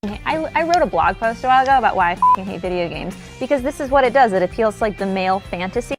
I wrote a blog post a while ago about why I hate video games, because this is what it does. It appeals to like the male fantasy.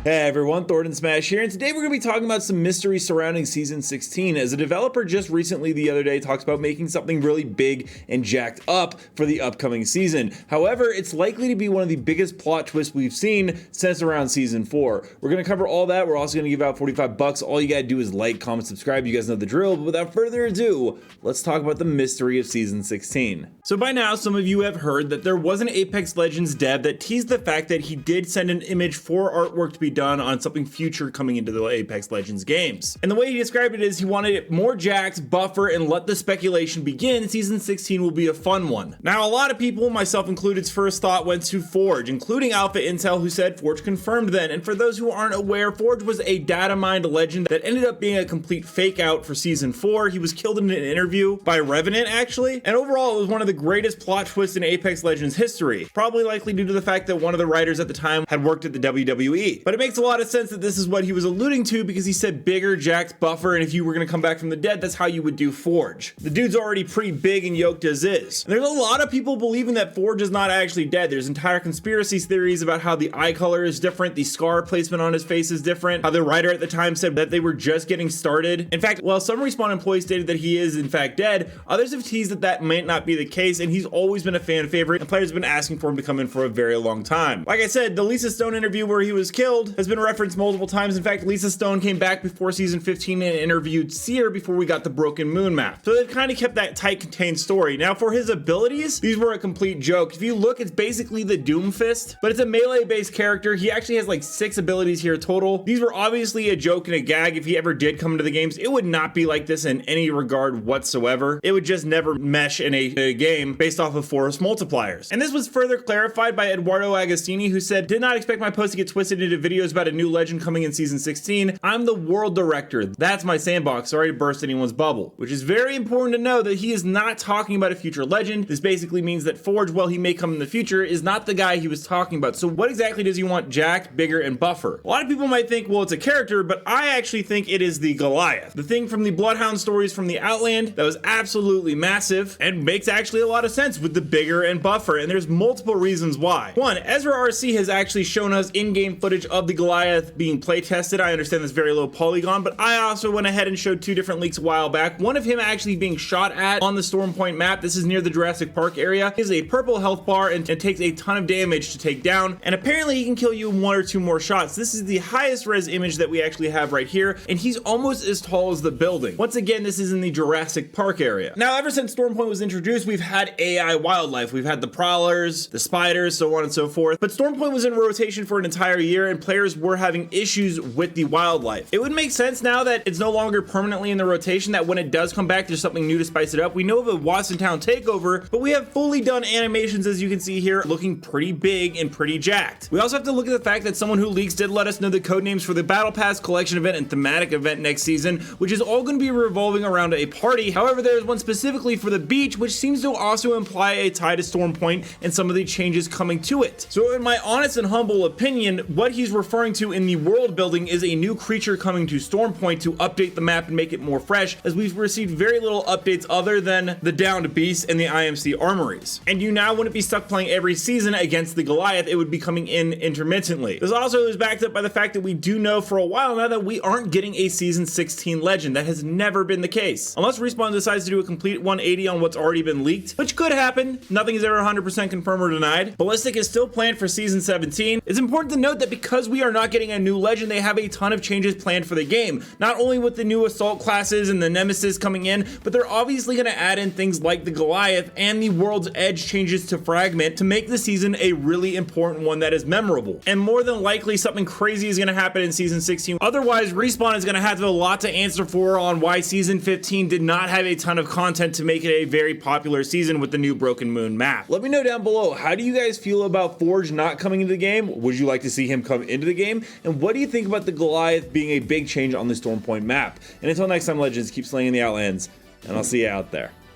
Hey everyone, Thordan Smash here, and today we're going to be talking about some mystery surrounding Season 16, as a developer just recently the other day talks about making something really big and jacked up for the upcoming season. However, it's likely to be one of the biggest plot twists we've seen since around Season 4. We're going to cover all that. We're also going to give out $45. All you got to do is like, comment, subscribe. You guys know the drill, but without further ado, let's talk about the mystery of Season 16. So by now, some of you have heard that there was an Apex Legends dev that teased the fact that he did send an image for artwork to be done on something future coming into the Apex Legends games. And the way he described it is he wanted it more jacked, buffer, and let the speculation begin. Season 16 will be a fun one. Now, a lot of people, myself included, first thought went to Forge, including Alpha Intel, who said Forge confirmed then. And for those who aren't aware, Forge was a data mined legend that ended up being a complete fake out for Season 4. He was killed in an interview by Revenant, actually. And overall, it was one of the greatest plot twists in Apex Legends history. Probably likely due to the fact that one of the writers at the time had worked at the WWE. But it makes a lot of sense that this is what he was alluding to, because he said bigger, jacked, buffer, and if you were going to come back from the dead, that's how you would do Forge. The dude's already pretty big and yoked as is. And there's a lot of people believing that Forge is not actually dead. There's entire conspiracy theories about how the eye color is different, the scar placement on his face is different, how the writer at the time said that they were just getting started. In fact, while some Respawn employees stated that he is in fact dead, others have teased that that might not be the case, and he's always been a fan favorite, and players have been asking for him to come in for a very long time. Like I said, the Lisa Stone interview where he was killed has been referenced multiple times. In fact, Lisa Stone came back before Season 15 and interviewed Seer before we got the Broken Moon map. So they've kind of kept that tight, contained story. Now, for his abilities, these were a complete joke. If you look, it's basically the Doom Fist, but it's a melee-based character. He actually has like 6 abilities here total. These were obviously a joke and a gag. If he ever did come into the games, it would not be like this in any regard whatsoever. It would just never mesh in a game based off of force multipliers. And this was further clarified by Eduardo Agostini, who said, "Did not expect my post to get twisted into videos about a new legend coming in Season 16. I'm the world director. That's my sandbox. Sorry to burst anyone's bubble." Which is very important to know that he is not talking about a future legend. This basically means that Forge, while he may come in the future, is not the guy he was talking about. So what exactly does he want jacked, bigger, and buffer? A lot of people might think, well, it's a character, but I actually think it is the Goliath. The thing from the Bloodhound stories from the Outland that was absolutely massive and makes actually a lot of sense with the bigger and buffer, and there's multiple reasons why. One, Ezra RC has actually shown us in-game footage of the Goliath being play tested. I understand this very low polygon, but I also went ahead and showed 2 different leaks a while back. One of him actually being shot at on the Storm Point map. This is near the Jurassic Park area. He has a purple health bar and takes a ton of damage to take down, and apparently he can kill you in 1 or 2 more shots. This is the highest res image that we actually have right here, and he's almost as tall as the building. Once again, this is in the Jurassic Park area. Now, ever since Storm Point was introduced, we've had AI wildlife. We've had the prowlers, the spiders, so on and so forth, but Storm Point was in rotation for an entire year, and players were having issues with the wildlife. It would make sense now that it's no longer permanently in the rotation, that when it does come back, there's something new to spice it up. We know of a Watson Town takeover, but we have fully done animations, as you can see here, looking pretty big and pretty jacked. We also have to look at the fact that someone who leaks did let us know the code names for the Battle Pass, collection event, and thematic event next season, which is all going to be revolving around a party. However, there's one specifically for the beach, which seems to also imply a tie to Storm Point and some of the changes coming to it. So in my honest and humble opinion, what he's referring to in the world building is a new creature coming to Storm Point to update the map and make it more fresh, as we've received very little updates other than the downed beasts and the IMC armories. And you now wouldn't be stuck playing every season against the Goliath. It would be coming in intermittently. This also is backed up by the fact that we do know for a while now that we aren't getting a Season 16 legend. That has never been the case. Unless Respawn decides to do a complete 180 on what's already been leaked, which could happen. Nothing is ever 100% confirmed or denied. Ballistic is still planned for Season 17. It's important to note that because we are not getting a new legend, they have a ton of changes planned for the game. Not only with the new assault classes and the Nemesis coming in, but they're obviously going to add in things like the Goliath and the World's Edge changes to Fragment to make the season a really important one that is memorable. And more than likely, something crazy is going to happen in Season 16. Otherwise, Respawn is going to have a lot to answer for on why Season 15 did not have a ton of content to make it a very popular season with the new Broken Moon map. Let me know down below, how do you guys feel about Forge not coming into the game? Would you like to see him come into the game? And what do you think about the Goliath being a big change on the Storm Point map? And until next time, Legends, keep slaying the Outlands, and I'll see you out there.